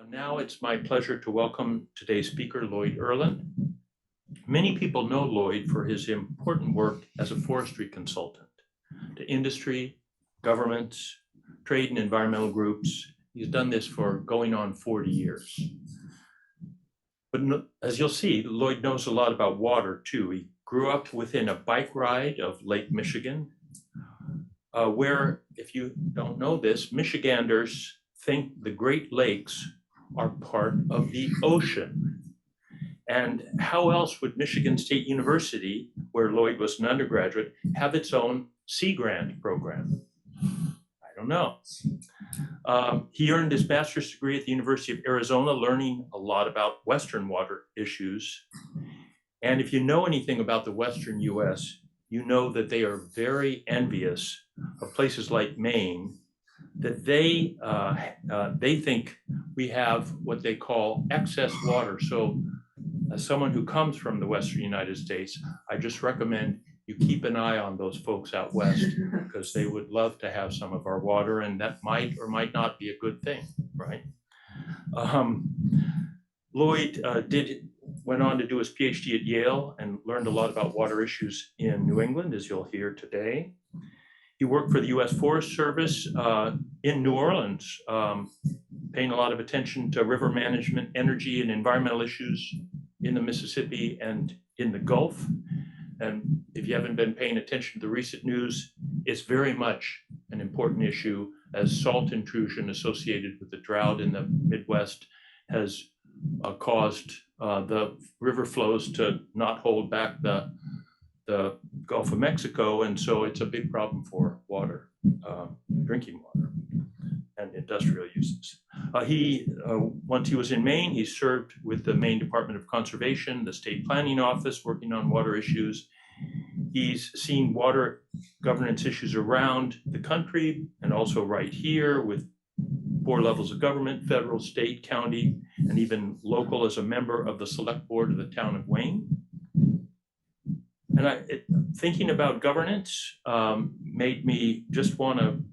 Now it's my pleasure to welcome today's speaker, Lloyd Irland. Many people know Lloyd for his important work as a forestry consultant to industry, governments, trade and environmental groups. He's done this for going on 40 years. But as you'll see, Lloyd knows a lot about water too. He grew up within a bike ride of Lake Michigan, where, if you don't know this, Michiganders think the Great Lakes are part of the ocean. And how else would Michigan State University, where Lloyd was an undergraduate, have its own Sea Grant program? I don't know. He earned his master's degree at the University of Arizona, learning a lot about Western water issues. And if you know anything about the Western US, you know that they are very envious of places like Maine, that they think we have what they call excess water. So as someone who comes from the Western United States, I just recommend you keep an eye on those folks out west, because they would love to have some of our water, and that might or might not be a good thing, right? Lloyd went on to do his PhD at Yale and learned a lot about water issues in New England, as you'll hear today. He worked for the US Forest Service in New Orleans, paying a lot of attention to river management, energy, and environmental issues in the Mississippi and in the Gulf. And if you haven't been paying attention to the recent news, it's very much an important issue, as salt intrusion associated with the drought in the Midwest has caused the river flows to not hold back the Gulf of Mexico, and so it's a big problem for water, drinking water, and industrial uses. Once he was in Maine, he served with the Maine Department of Conservation, the State Planning Office, working on water issues. He's seen water governance issues around the country and also right here with 4 levels of government: federal, state, county, and even local, as a member of the select board of the town of Wayne. And thinking about governance made me just want to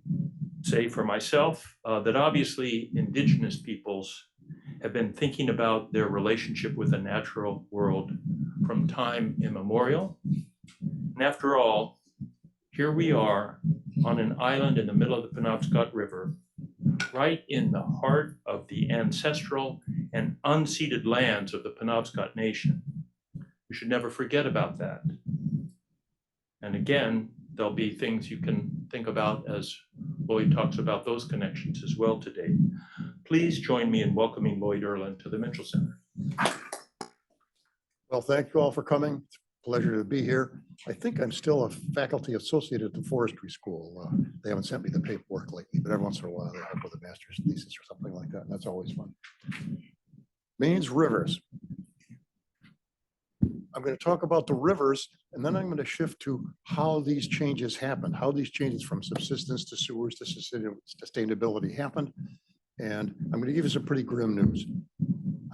say for myself that obviously Indigenous peoples have been thinking about their relationship with the natural world from time immemorial. And after all, here we are on an island in the middle of the Penobscot River, right in the heart of the ancestral and unceded lands of the Penobscot Nation. We should never forget about that. And again, there'll be things you can think about as Lloyd talks about those connections as well today. Please join me in welcoming Lloyd Irland to the Mitchell Center. Well, thank you all for coming. It's a pleasure to be here. I think I'm still a faculty associate at the forestry school. They haven't sent me the paperwork lately, but every once in a while they help with a master's thesis or something like that, and that's always fun. Maine's rivers. I'm going to talk about the rivers, and then I'm going to shift to how these changes happen, how these changes from subsistence to sewers to sustainability happened. And I'm going to give you some pretty grim news.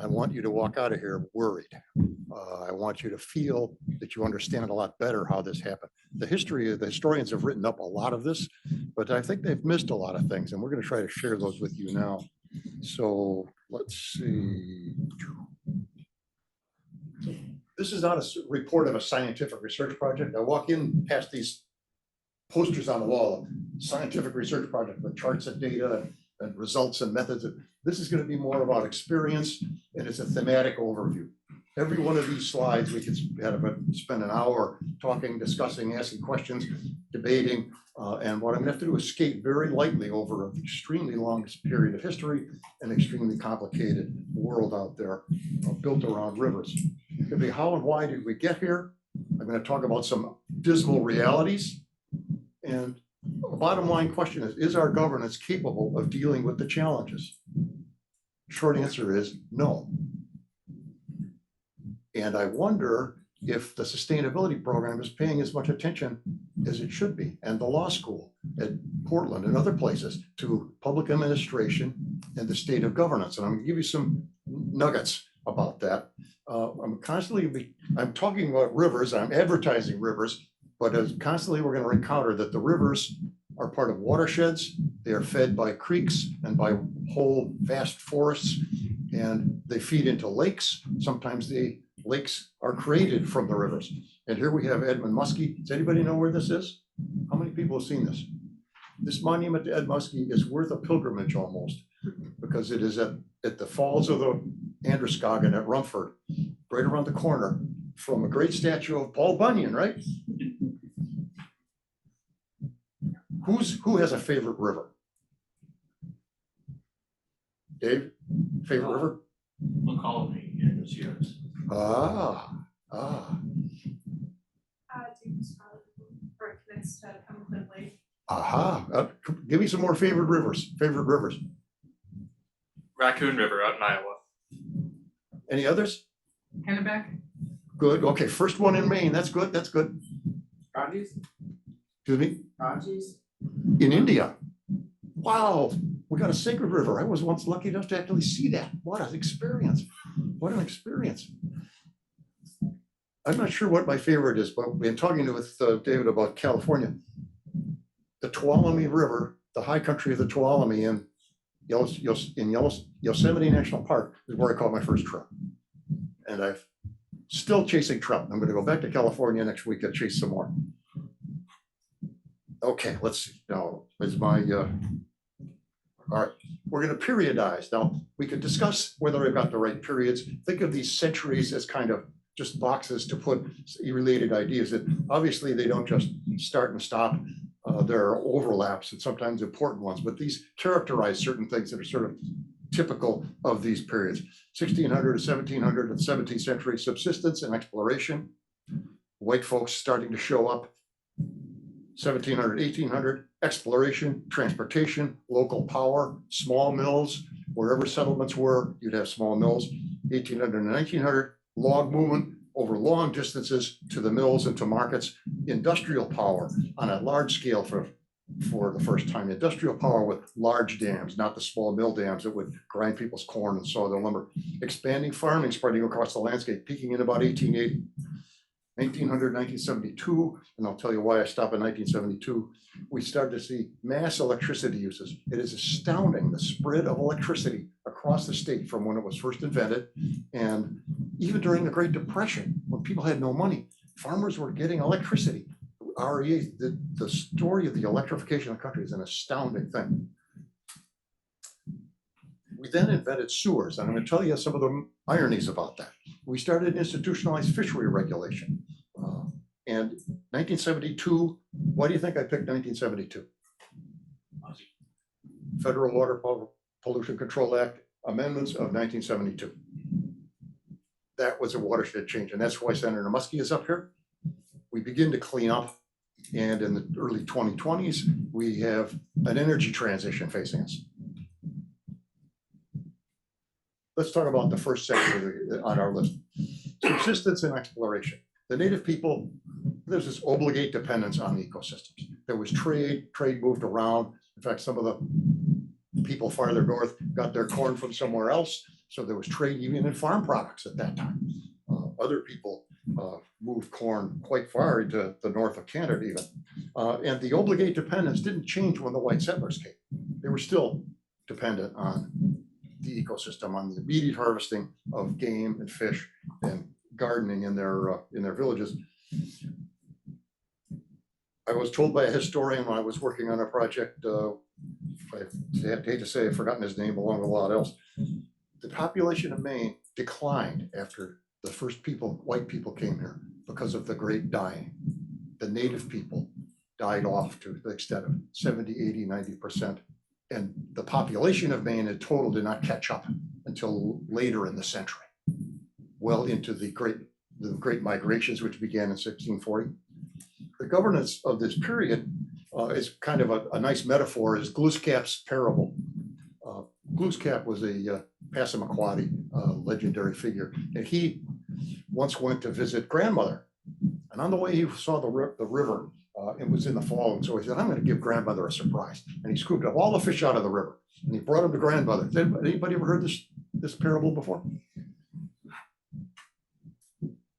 I want you to walk out of here worried. I want you to feel that you understand a lot better how this happened. The historians have written up a lot of this, but I think they've missed a lot of things, and we're going to try to share those with you now. So let's see. This is not a report of a scientific research project. I walk in past these posters on the wall, scientific research project with charts and data and results and methods. This is going to be more about experience, and it's a thematic overview. Every one of these slides, we could spend an hour talking, discussing, asking questions, debating. And what I'm going to have to do is skate very lightly over an extremely long period of history, an extremely complicated world out there built around rivers. It could be how and why did we get here? I'm going to talk about some dismal realities. And the bottom line question is our governance capable of dealing with the challenges? Short answer is no. And I wonder if the sustainability program is paying as much attention as it should be, and the law school at Portland and other places, to public administration and the state of governance. And I'm going to give you some nuggets about that. I'm talking about rivers, I'm advertising rivers, but constantly we're going to encounter that the rivers are part of watersheds. They are fed by creeks and by whole vast forests. and they feed into lakes. Sometimes the lakes are created from the rivers. And here we have Edmund Muskie. Does anybody know where this is? How many people have seen this? This monument to Ed Muskie is worth a pilgrimage almost, because it is at the falls of the Androscoggin at Rumford, right around the corner from a great statue of Paul Bunyan, right? Who has a favorite river? Dave, favorite river? McCollum in this year's. James or it connects to Cumberland Lake. Give me some more favorite rivers. Raccoon River out in Iowa. Any others? Kennebec. Good. Okay, first one in Maine. That's good. Ganges? Excuse me? Ganges? In India. Wow, we got a sacred river. I was once lucky enough to actually see that. What an experience. I'm not sure what my favorite is, but in talking with David about California, the Tuolumne River, the high country of the Tuolumne in Yosemite National Park is where I caught my first trout. And I'm still chasing trout. I'm going to go back to California next week and chase some more. Okay, let's see. Now, all right, we're going to periodize. Now, we could discuss whether I've got the right periods. Think of these centuries as kind of just boxes to put related ideas in. Obviously, they don't just start and stop. There are overlaps and sometimes important ones, but these characterize certain things that are sort of typical of these periods. 1600 to 1700 and 17th century, subsistence and exploration. White folks starting to show up. 1700, 1800, exploration, transportation, local power, small mills. Wherever settlements were, you'd have small mills. 1800 and 1900, log movement over long distances to the mills and to markets. Industrial power on a large scale for the first time. Industrial power with large dams, not the small mill dams that would grind people's corn and saw their lumber. Expanding farming spreading across the landscape, peaking in about 1880. 1900, 1972, and I'll tell you why I stopped in 1972, we started to see mass electricity uses. It is astounding the spread of electricity across the state from when it was first invented. And even during the Great Depression, when people had no money, farmers were getting electricity. REA, the story of the electrification of the country is an astounding thing. We then invented sewers, and I'm going to tell you some of the ironies about that. We started institutionalized fishery regulation. And 1972, why do you think I picked 1972? Federal Water Pollution Control Act amendments of 1972. That was a watershed change, and that's why Senator Muskie is up here. We begin to clean up, and in the early 2020s, we have an energy transition facing us. Let's talk about the first sector on our list. Subsistence and exploration. The native people, there's this obligate dependence on the ecosystems. There was trade moved around. In fact, some of the people farther north got their corn from somewhere else. So there was trade even in farm products at that time. Other people moved corn quite far into the north of Canada even. And the obligate dependence didn't change when the white settlers came. They were still dependent on the ecosystem, on the immediate harvesting of game and fish and gardening in their villages. I was told by a historian when I was working on a project, I hate to say I've forgotten his name along with a lot else, the population of Maine declined after the first white people came here because of the great dying. The native people died off to the extent of 70, 80, 90%. And the population of Maine in total did not catch up until later in the century, well into the great migrations, which began in 1640. The governance of this period is kind of a nice metaphor, is Glooskap's parable. Glooskap was a Passamaquoddy legendary figure, and he once went to visit grandmother. And on the way, he saw the river. It was in the fall, and so he said, I'm going to give grandmother a surprise. And he scooped up all the fish out of the river, and he brought them to grandmother. Has anybody ever heard this parable before?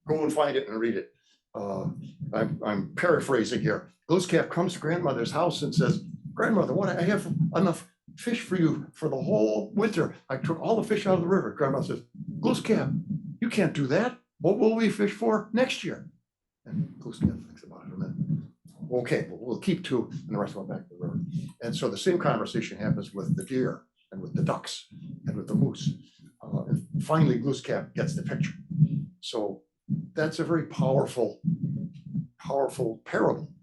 Go and find it and read it. I'm paraphrasing here. Glooskap comes to grandmother's house and says, grandmother, what I have enough fish for you for the whole winter. I took all the fish out of the river. Grandma says, Glooskap, you can't do that. What will we fish for next year? And Glooskap thinks about it a minute. Okay, well, we'll keep two, and the rest went back to the river. And so the same conversation happens with the deer and with the ducks and with the moose. And finally, Glooskap gets the picture. So that's a very powerful parable.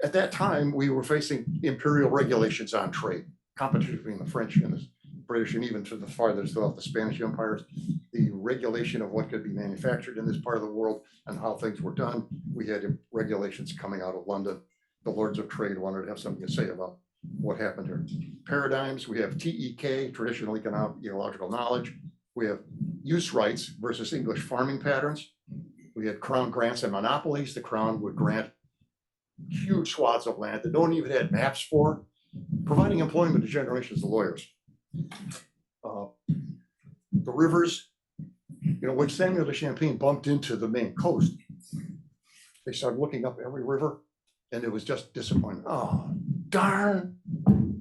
At that time, we were facing imperial regulations on trade, competition between the French and the British, and even to the farthest throughout the Spanish empires, the regulation of what could be manufactured in this part of the world and how things were done. We had regulations coming out of London. The Lords of Trade wanted to have something to say about what happened here. Paradigms, we have TEK, traditional economic ecological knowledge. We have use rights versus English farming patterns. We had crown grants and monopolies. The crown would grant huge swaths of land that no one even had maps for, providing employment to generations of lawyers. The rivers, when Samuel de Champlain bumped into the Maine coast, they started looking up every river, and it was just disappointing. Oh, darn.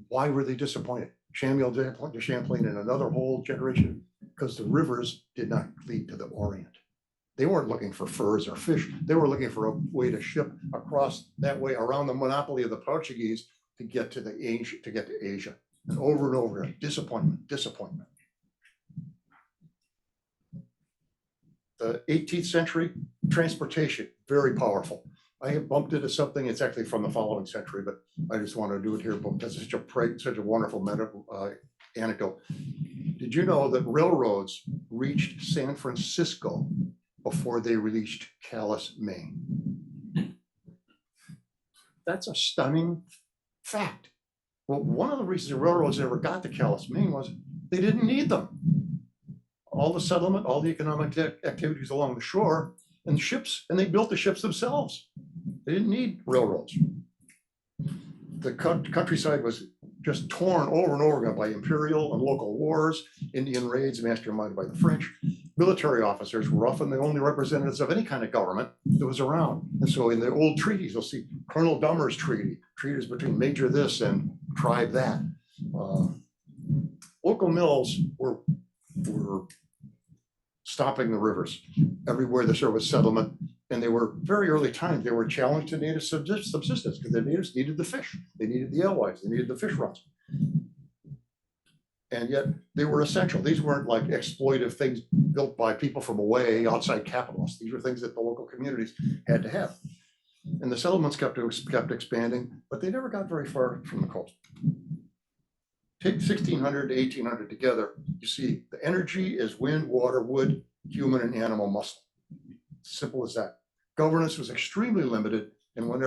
Why were they disappointed? Samuel de Champlain and another whole generation, because the rivers did not lead to the Orient. They weren't looking for furs or fish. They were looking for a way to ship across that way around the monopoly of the Portuguese to get to Asia. And over again, disappointment. The 18th century, transportation, very powerful. I have bumped into something, it's actually from the following century, but I just want to do it here because it's such a wonderful anecdote. Did you know that railroads reached San Francisco before they reached Calais, Maine? That's a stunning fact. Well, one of the reasons the railroads never got to Calais, Maine was they didn't need them. All the settlement, all the economic activities along the shore, and the ships, and they built the ships themselves. They didn't need railroads. The countryside was just torn over and over again by imperial and local wars, Indian raids masterminded by the French. Military officers were often the only representatives of any kind of government that was around. And so in the old treaties, you'll see Colonel Dummer's treaty, treaties between Major this and tribe that. Local mills were stopping the rivers everywhere there was settlement. And they were very early times, they were a challenge to native subsistence because the natives needed the fish. They needed the alewives, they needed the fish runs. And yet they were essential. These weren't like exploitive things built by people from away, outside capitalists. These were things that the local communities had to have. And the settlements kept expanding, but they never got very far from the coast. Take 1600 to 1800 together, you see the energy is wind, water, wood, human and animal muscle. Simple as that. Governance was extremely limited, and when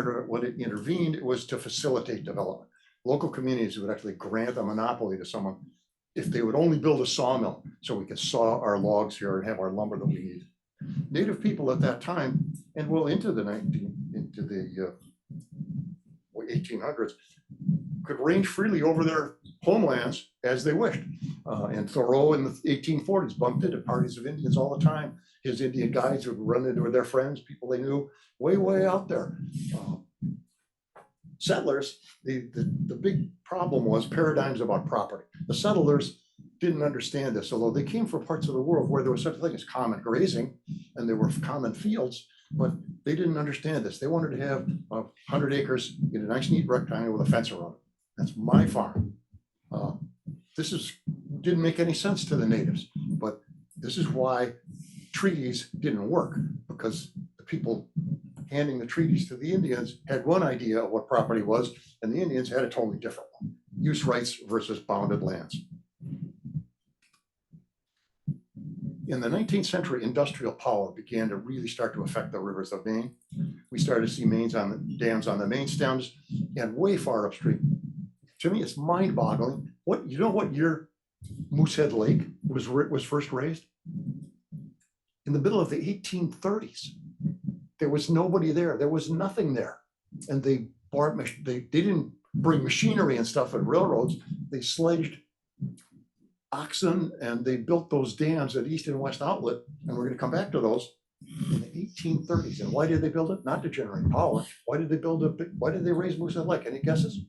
it intervened, it was to facilitate development. Local communities would actually grant a monopoly to someone if they would only build a sawmill so we could saw our logs here and have our lumber that we need. Native people at that time, and well into the 1800s, could range freely over their homelands as they wished. And Thoreau in the 1840s bumped into parties of Indians all the time. His Indian guides would run into their friends, people they knew, way out there. Settlers, the big problem was paradigms about property. The settlers didn't understand this, although they came from parts of the world where there was such a thing as common grazing and there were common fields, but they didn't understand this. They wanted to have 100 acres in a nice neat rectangle with a fence around it. That's my farm. Didn't make any sense to the natives, but this is why treaties didn't work, because the people handing the treaties to the Indians had one idea of what property was, and the Indians had a totally different one. Use rights versus bounded lands. In the 19th century, industrial power began to really start to affect the rivers of Maine. We started to see dams on the main stems and way far upstream. To me, it's mind-boggling. What year Moosehead Lake was first raised? In the middle of the 1830s. There was nobody there. There was nothing there. And they didn't bring machinery and stuff and railroads. They sledged oxen and they built those dams at East and West Outlet. And we're going to come back to those in the 1830s. And why did they build it? Not to generate power. Why did they raise Moosehead Lake? Any guesses?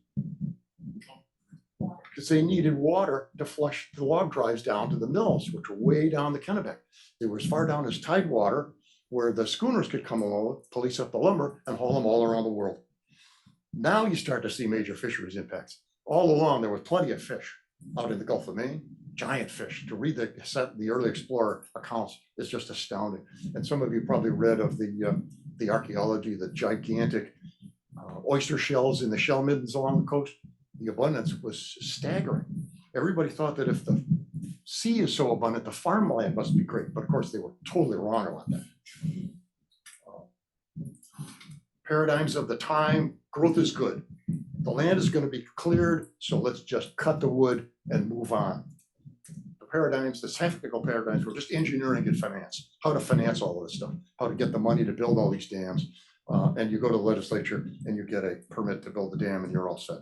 because they needed water to flush the log drives down to the mills, which were way down the Kennebec. They were as far down as Tidewater, where the schooners could come along, police up the lumber, and haul them all around the world. Now you start to see major fisheries impacts. All along, there was plenty of fish out in the Gulf of Maine, giant fish. To read the early explorer accounts is just astounding. And some of you probably read of the archaeology, the gigantic oyster shells in the shell middens along the coast. The abundance was staggering. Everybody thought that if the sea is so abundant, the farmland must be great. But of course, they were totally wrong about that. Paradigms of the time, growth is good. The land is going to be cleared, so let's just cut the wood and move on. The paradigms, the technical paradigms, were just engineering and finance, how to finance all of this stuff, how to get the money to build all these dams. And you go to the legislature and you get a permit to build the dam and you're all set.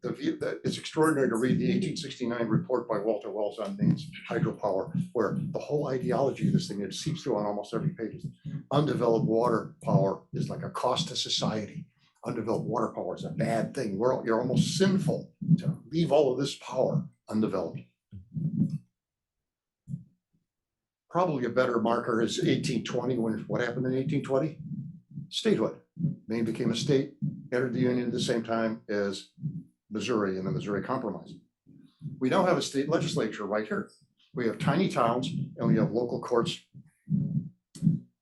It's extraordinary to read the 1869 report by Walter Wells on Maine's hydropower, where the whole ideology of this thing, it seeps through on almost every page. Undeveloped water power is like a cost to society. Undeveloped water power is a bad thing. You're almost sinful to leave all of this power undeveloped. Probably a better marker is 1820, what happened in 1820? Statehood. Maine became a state, entered the Union at the same time as Missouri in the Missouri Compromise. We now have a state legislature right here. We have tiny towns and we have local courts.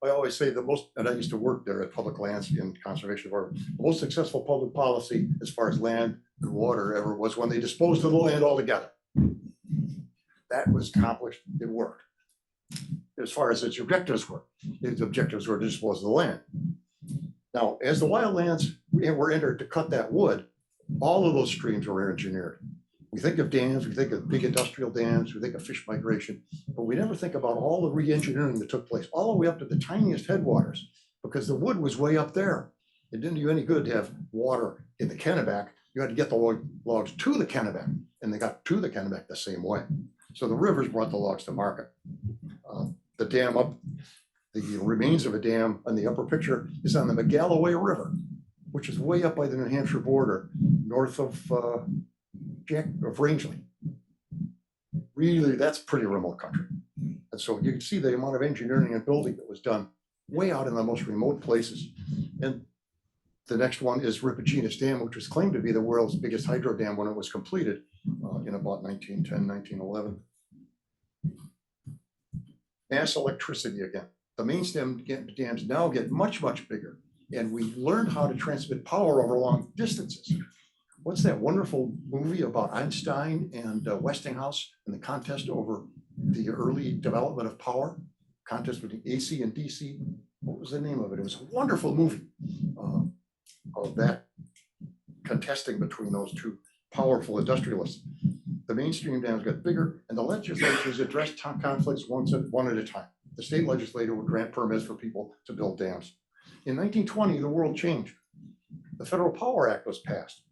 I always say and I used to work there at Public Lands in Conservation Department, the most successful public policy as far as land and water ever was when they disposed of the land altogether. That was accomplished, it worked. As far as its objectives were to dispose of the land. Now, as the wildlands were entered to cut that wood, all of those streams were engineered. We think of dams, we think of big industrial dams, we think of fish migration, but we never think about all the re-engineering that took place, all the way up to the tiniest headwaters, because the wood was way up there. It didn't do any good to have water in the Kennebec. You had to get the logs to the Kennebec, and they got to the Kennebec the same way. So the rivers brought the logs to market. The dam up, the remains of a dam on the upper picture is on the McGalloway River, which is way up by the New Hampshire border, north of Rangeley. Really, that's pretty remote country. And so you can see the amount of engineering and building that was done way out in the most remote places. And the next one is Ripagenas Dam, which was claimed to be the world's biggest hydro dam when it was completed in about 1910, 1911. Mass electricity again. The main stem dams now get much, much bigger. And we learned how to transmit power over long distances. What's that wonderful movie about Einstein and Westinghouse and the contest over the early development of power? Contest between AC and DC. What was the name of it? It was a wonderful movie of that contesting between those two powerful industrialists. The mainstream dams got bigger, and the legislatures addressed conflicts one at a time. The state legislature would grant permits for people to build dams. In 1920, the world changed. The Federal Power Act was passed.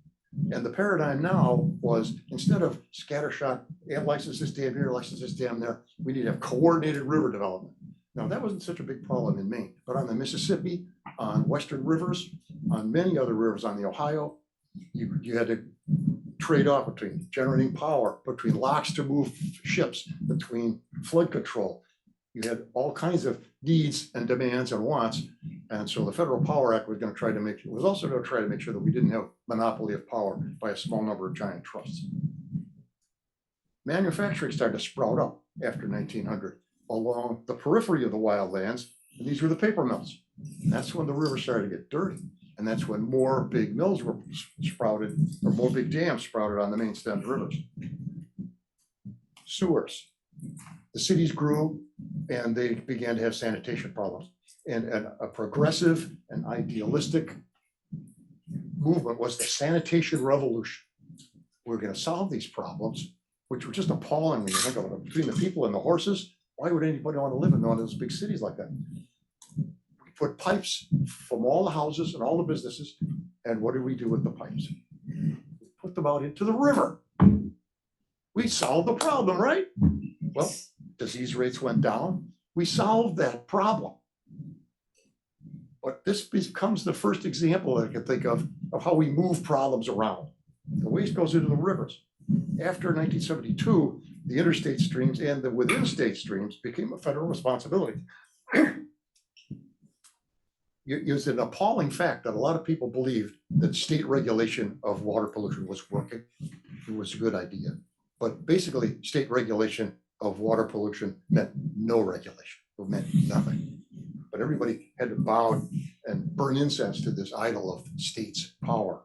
And the paradigm now was, instead of scattershot, license this dam here, license this dam there, we need to have coordinated river development. Now, that wasn't such a big problem in Maine, but on the Mississippi, on Western rivers, on many other rivers, on the Ohio, you had to trade off between generating power, between locks to move ships, between flood control. You had all kinds of needs and demands and wants. And so the Federal Power Act was going to try to make, it was also going to try to make sure that we didn't have monopoly of power by a small number of giant trusts. Manufacturing started to sprout up after 1900 along the periphery of the wildlands. And these were the paper mills. And that's when the river started to get dirty. And that's when more big mills were sprouted, or more big dams sprouted on the main stemmed rivers. Sewers. The cities grew and they began to have sanitation problems. And a progressive and idealistic movement was the sanitation revolution. We're going to solve these problems, which were just appalling when you think of it. Between the people and the horses, why would anybody want to live in one of those big cities like that? We put pipes from all the houses and all the businesses, and what do we do with the pipes? We put them out into the river. We solved the problem, right? Well, disease rates went down. We solved that problem. But this becomes the first example that I can think of how we move problems around. The waste goes into the rivers. After 1972, the interstate streams and the within state streams became a federal responsibility. It's an appalling fact that a lot of people believed that state regulation of water pollution was working. It was a good idea. But basically, state regulation of water pollution meant no regulation. It meant nothing. But everybody had to bow and burn incense to this idol of state's power.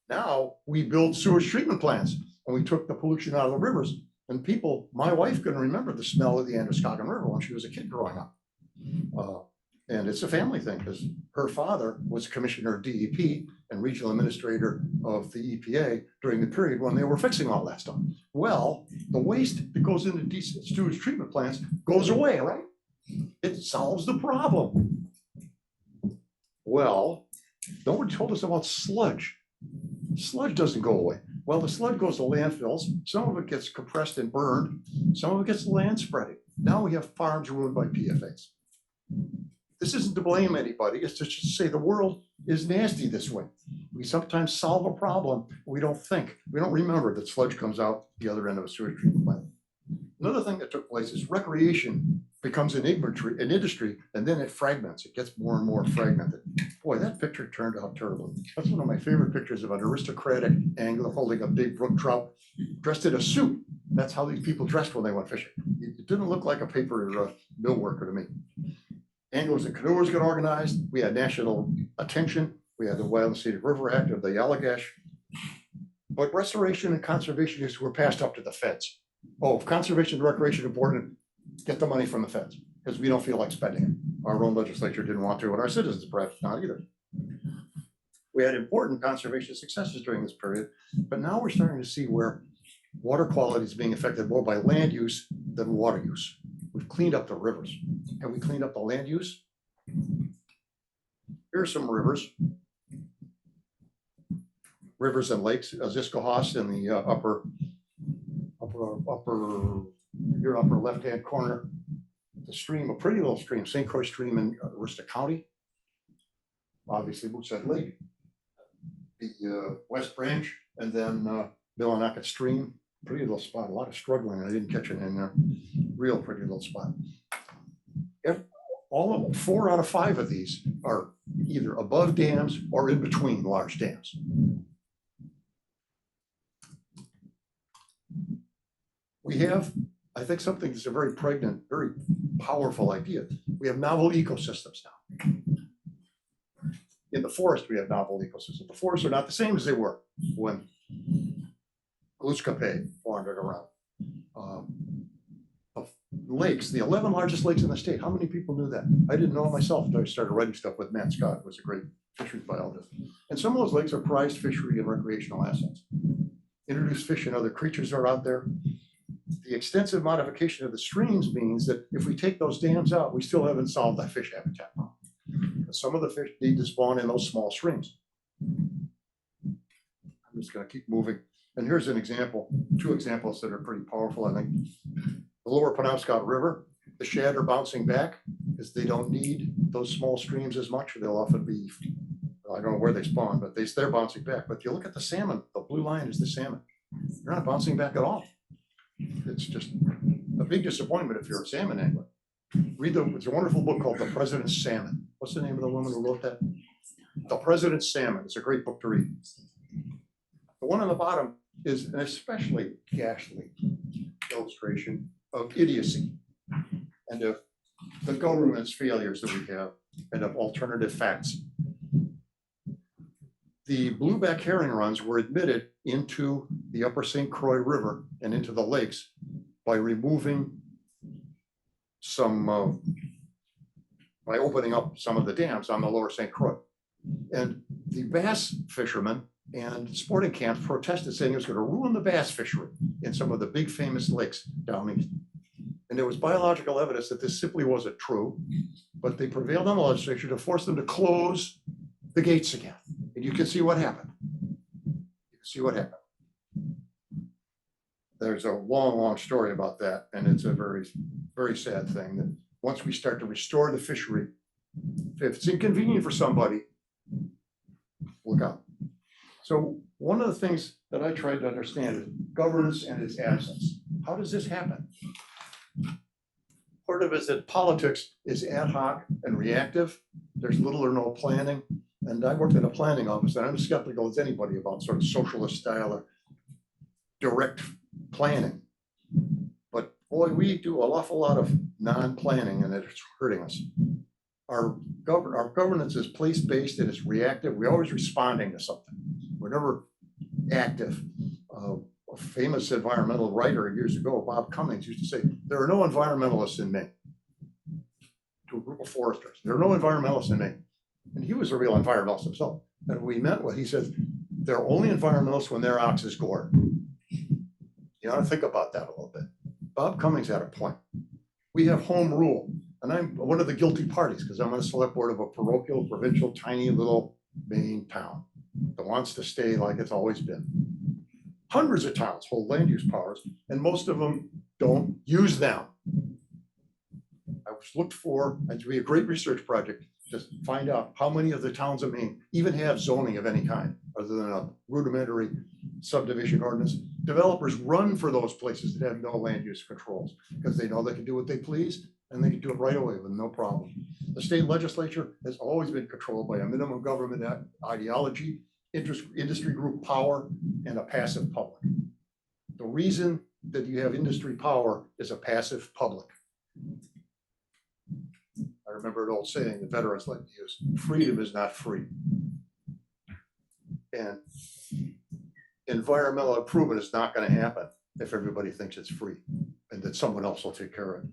Now we build sewage treatment plants and we took the pollution out of the rivers. And people, my wife can remember the smell of the Androscoggin River when she was a kid growing up. And it's a family thing because her father was commissioner of DEP and regional administrator of the EPA during the period when they were fixing all that stuff. Well, the waste that goes into sewage treatment plants goes away, right? It solves the problem. Well, nobody told us about sludge. Sludge doesn't go away. Well, the sludge goes to landfills. Some of it gets compressed and burned. Some of it gets land spreading. Now we have farms ruined by PFAS. This isn't to blame anybody. It's just to say the world is nasty this way. We sometimes solve a problem. We don't think. We don't remember that sludge comes out the other end of a sewage treatment plant. Another thing that took place is recreation becomes an industry, and then it fragments. It gets more and more fragmented. Boy, that picture turned out terribly. That's one of my favorite pictures of an aristocratic angler holding a big brook trout dressed in a suit. That's how these people dressed when they went fishing. It didn't look like a paper mill worker to me. Anglers and canoers got organized. We had national attention. We had the Wild and Scenic River Act of the Allagash. But restoration and conservation issues were passed up to the feds. Oh, if conservation and recreation are important, get the money from the feds because we don't feel like spending it. Our own legislature didn't want to, and our citizens perhaps not either. We had important conservation successes during this period, but now we're starting to see where water quality is being affected more by land use than water use. We've cleaned up the rivers. Have we cleaned up the land use? Here are some rivers. Rivers and lakes, Ziskohos in the upper left-hand corner. The stream, a pretty little stream, St. Croix Stream in Aroostook County. Obviously, Moosehead Lake. The West Branch, and then Millinocket Stream. Pretty little spot, a lot of struggling. I didn't catch it in there. Real pretty little spot. All of 4 out of 5 of these are either above dams or in between large dams. We have, I think, something that's a very pregnant, very powerful idea. We have novel ecosystems now. In the forest, we have novel ecosystems. The forests are not the same as they were when Gluskape wandered around. Lakes, the 11 largest lakes in the state. How many people knew that? I didn't know it myself until I started writing stuff with Matt Scott, who was a great fisheries biologist. And some of those lakes are prized fishery and recreational assets. Introduced fish and other creatures are out there. The extensive modification of the streams means that if we take those dams out, we still haven't solved that fish habitat problem. Some of the fish need to spawn in those small streams. I'm just going to keep moving. And here's an example, 2 examples that are pretty powerful, I think. The lower Penobscot River, the shad are bouncing back because they don't need those small streams as much. They'll often be, I don't know where they spawn, but they're bouncing back. But if you look at the salmon, the blue line is the salmon. They're not bouncing back at all. It's just a big disappointment if you're a salmon angler. Read it's a wonderful book called The President's Salmon. What's the name of the woman who wrote that? The President's Salmon. It's a great book to read. The one on the bottom is an especially ghastly illustration of idiocy and of the government's failures that we have and of alternative facts. The blueback herring runs were admitted into the upper St. Croix River and into the lakes by removing some, by opening up some of the dams on the lower St. Croix. And the bass fishermen and sporting camps protested, saying it was going to ruin the bass fishery in some of the big famous lakes down east. And there was biological evidence that this simply wasn't true, but they prevailed on the legislature to force them to close the gates again. And you can see what happened. You can see what happened. There's a long, long story about that. And it's a very, very sad thing that once we start to restore the fishery, if it's inconvenient for somebody, look out. So One of the things that I tried to understand is governance and its absence. How does this happen? Part of it is that politics is ad hoc and reactive. There's little or no planning. And I worked in a planning office, and I'm as skeptical as anybody about sort of socialist style or direct planning. But boy, we do an awful lot of non-planning, and it's hurting us. Our governance is place-based and it's reactive. We're always responding to something. We're never active. A famous environmental writer years ago, Bob Cummings, used to say, there are no environmentalists in Maine. To a group of foresters, there are no environmentalists in Maine. And he was a real environmentalist himself. And we meant what he said, they're only environmentalists when their ox is gored. You ought to think about that a little bit. Bob Cummings had a point. We have home rule, and I'm one of the guilty parties because I'm on a select board of a parochial, provincial, tiny little Maine town that wants to stay like it's always been. Hundreds of towns hold land use powers, and most of them don't use them. I was looked for, and to be a great research project, to find out how many of the towns of Maine even have zoning of any kind, other than a rudimentary subdivision ordinance. Developers run for those places that have no land use controls because they know they can do what they please and they can do it right away with no problem. The state legislature has always been controlled by a minimum government ideology, industry group power, and a passive public. The reason that you have industry power is a passive public. I remember an old saying that veterans like to use, freedom is not free. And environmental improvement is not going to happen if everybody thinks it's free and that someone else will take care of it.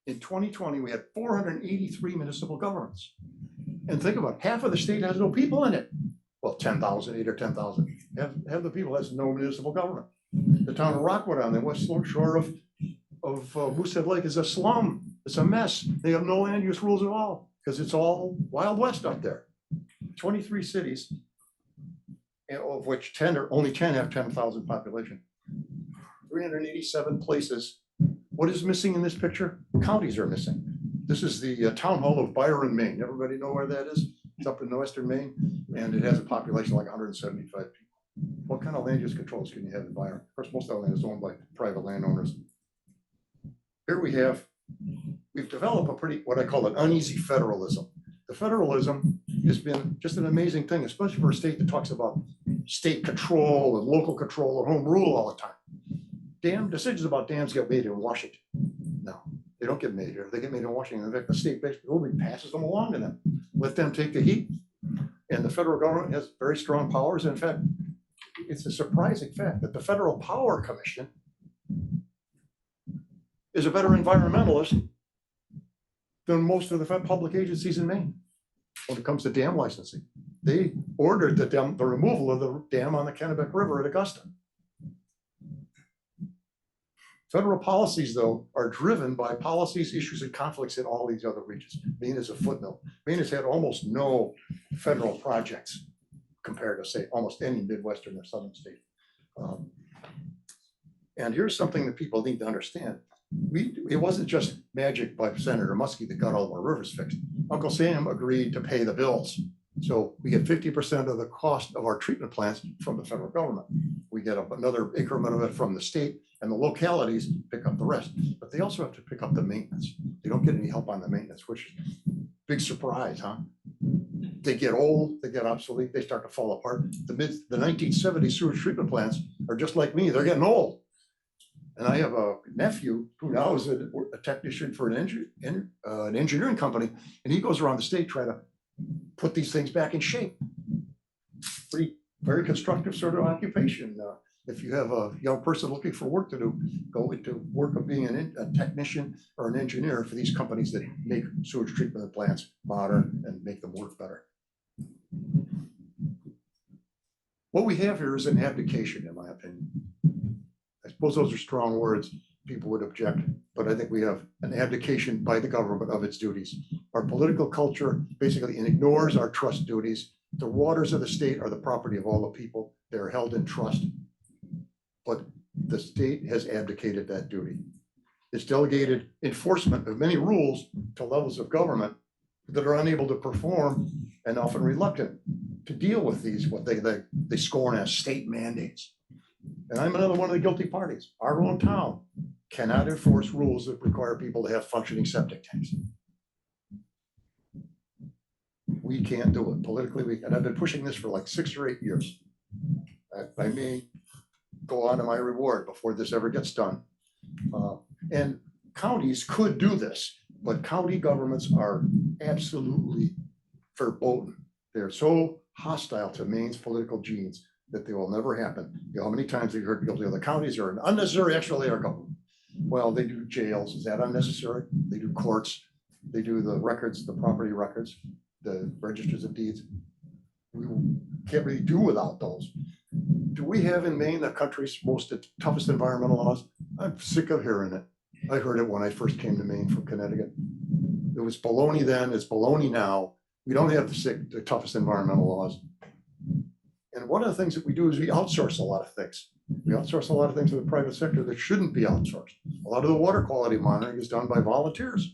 In 2020, we had 483 municipal governments. And think about it, half of the state has no people in it. Well, 10,000, 8 or 10,000. Half the people has no municipal government. The town of Rockwood on the west shore of Moosehead Lake is a slum. It's a mess. They have no land use rules at all because it's all Wild West up there. 23 cities, of which 10 or only 10 have 10,000 population. 387 places. What is missing in this picture? Counties are missing. This is the town hall of Byron, Maine. Everybody know where that is? It's up in western Maine, and it has a population like 175 people. What kind of land use controls can you have in Byron? Of course, most of the land is owned by private landowners. Here we've developed a pretty, what I call an uneasy federalism. The federalism has been just an amazing thing, especially for a state that talks about state control and local control and home rule all the time. Decisions about dams get made in Washington. No, they don't get made here. They get made in Washington. In fact, the state basically passes them along to them. Let them take the heat. And the federal government has very strong powers. In fact, it's a surprising fact that the Federal Power Commission is a better environmentalist than most of the public agencies in Maine when it comes to dam licensing. They ordered the removal of the dam on the Kennebec River at Augusta. Federal policies, though, are driven by policies, issues, and conflicts in all these other regions. Maine is a footnote. Maine has had almost no federal projects compared to, say, almost any Midwestern or Southern state. And here's something that people need to understand. It wasn't just magic by Senator Muskie that got all of our rivers fixed. Uncle Sam agreed to pay the bills. So we get 50% of the cost of our treatment plants from the federal government. We get another increment of it from the state, and the localities pick up the rest. But they also have to pick up the maintenance. They don't get any help on the maintenance, which is a big surprise, huh? They get old, they get obsolete, they start to fall apart. The 1970s sewage treatment plants are just like me, they're getting old. And I have a nephew who now is a technician for an engineering company, and he goes around the state trying to put these things back in shape. Very constructive sort of occupation. If you have a young person looking for work to do, go into work of being a technician or an engineer for these companies that make sewage treatment plants modern and make them work better. What we have here is an abdication, in my opinion. I suppose those are strong words. People would object, but I think we have an abdication by the government of its duties. Our political culture basically ignores our trust duties. The waters of the state are the property of all the people. They're held in trust, but the state has abdicated that duty. It's delegated enforcement of many rules to levels of government that are unable to perform and often reluctant to deal with these, what they scorn as state mandates. And I'm another one of the guilty parties. Our own town cannot enforce rules that require people to have functioning septic tanks. We can't do it politically. And I've been pushing this for like 6 or 8 years. I may go on to my reward before this ever gets done. And counties could do this, but county governments are absolutely verboten. They're so hostile to Maine's political genes that they will never happen. You know how many times you've heard people say the counties are an unnecessary extra layer of government. Well, they do jails. Is that unnecessary? They do courts. They do the records, the property records, the registers of deeds. We can't really do without those. Do we have in Maine the country's toughest environmental laws? I'm sick of hearing it. I heard it when I first came to Maine from Connecticut. It was baloney then, it's baloney now. We don't have the toughest environmental laws. And one of the things that we do is we outsource a lot of things. We outsource a lot of things to the private sector that shouldn't be outsourced. A lot of the water quality monitoring is done by volunteers.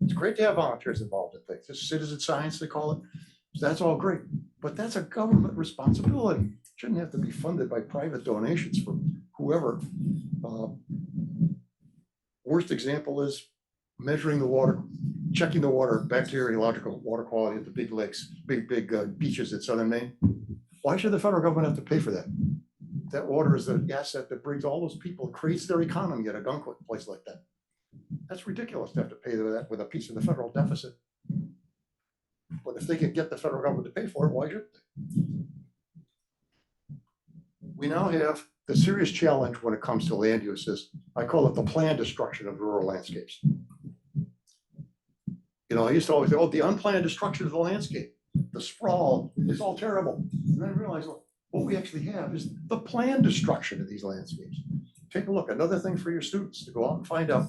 It's great to have volunteers involved in things. It's citizen science, they call it. So that's all great, but that's a government responsibility. It shouldn't have to be funded by private donations from whoever. Worst example is measuring the water, checking the water, bacteriological water quality at the big lakes, big beaches in southern Maine. Why should the federal government have to pay for that? That water is an asset that brings all those people, creates their economy at a Gunquit place like that. That's ridiculous to have to pay that with a piece of the federal deficit. But if they could get the federal government to pay for it, why shouldn't they? We now have the serious challenge when it comes to land uses. I call it the planned destruction of rural landscapes. You know, I used to always say, oh, the unplanned destruction of the landscape, the sprawl is all terrible. And then I realized, well, what we actually have is the planned destruction of these landscapes. Take a look, another thing for your students to go out and find out.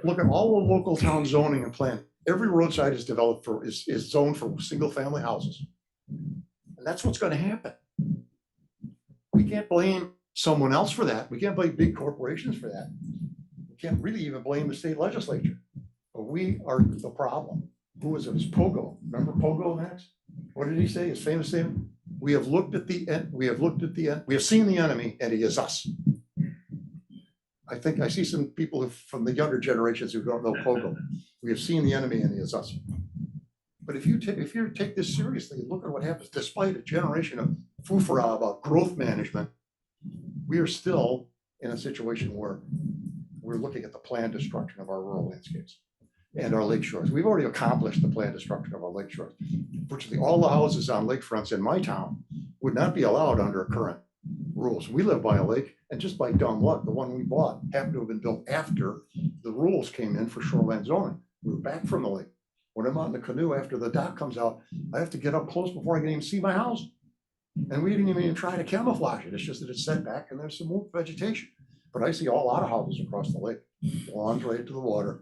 Look at all the local town zoning and planning. Every roadside is developed is zoned for single family houses. And that's what's going to happen. We can't blame someone else for that. We can't blame big corporations for that. We can't really even blame the state legislature. But we are the problem. Who was it? It was Pogo. Remember Pogo, Max? What did he say? His famous statement? We have looked at the end. We have looked at the end. We have seen the enemy, and he is us. I think I see some people from the younger generations who don't know Pogo. We have seen the enemy, and he is us. But if you take this seriously, look at what happens. Despite a generation of foofara about growth management, we are still in a situation where we're looking at the planned destruction of our rural landscapes and our lake shores. We've already accomplished the planned destruction of our lake shores. Virtually all the houses on lakefronts in my town would not be allowed under current rules. We live by a lake, and just by dumb luck, the one we bought happened to have been built after the rules came in for shoreline zoning. We were back from the lake. When I'm out in the canoe after the dock comes out, I have to get up close before I can even see my house. And we didn't even try to camouflage it. It's just that it's set back and there's some more vegetation. But I see a lot of houses across the lake, lawns right to the water.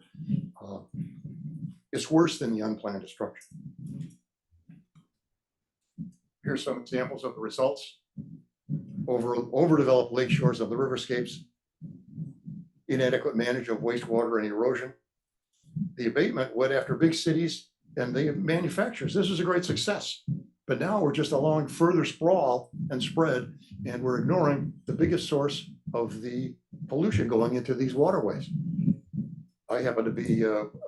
It's worse than the unplanned destruction. Here's some examples of the results. Overdeveloped lake shores of the riverscapes, inadequate management of wastewater and erosion. The abatement went after big cities and the manufacturers. This was a great success. But now we're just allowing further sprawl and spread, and we're ignoring the biggest source of the pollution going into these waterways. I happen to be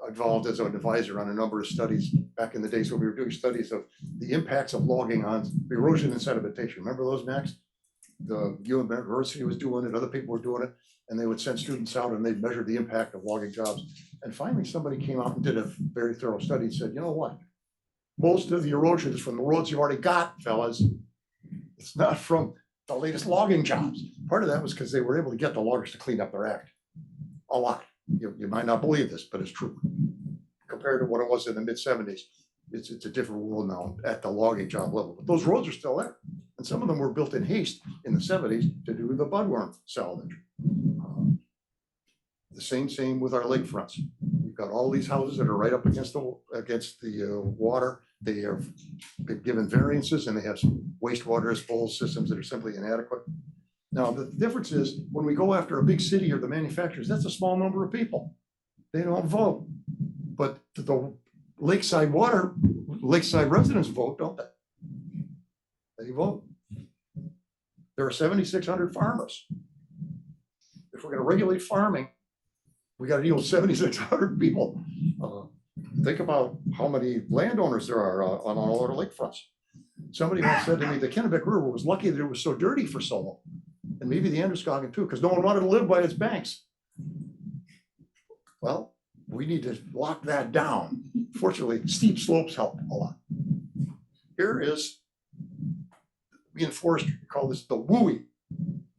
involved as an advisor on a number of studies back in the days when we were doing studies of the impacts of logging on erosion and sedimentation. Remember those, Max? The University was doing it, other people were doing it, and they would send students out and they'd measure the impact of logging jobs. And finally, somebody came out and did a very thorough study and said, you know what? Most of the erosion is from the roads you've already got, fellas. It's not from the latest logging jobs. Part of that was because they were able to get the loggers to clean up their act. A lot. You might not believe this, but it's true. Compared to what it was in the mid-70s, it's a different world now at the logging job level. But those roads are still there. And some of them were built in haste in the 70s to do the budworm salvage. The same with our lakefronts. We've got all these houses that are right up against the water. They have been given variances, and they have some wastewater disposal systems that are simply inadequate. Now, the difference is when we go after a big city or the manufacturers, that's a small number of people. They don't vote. But the lakeside residents vote, don't they? they vote. There are 7,600 farmers. If we're gonna regulate farming, we gotta deal with 7,600 people. Think about how many landowners there are on all our lakefronts. Somebody once said to me, the Kennebec River was lucky that it was so dirty for so long. And maybe the Androscoggin too, because no one wanted to live by its banks. Well, we need to lock that down. Fortunately, steep slopes help a lot. Here is, we in forestry call this the WUI,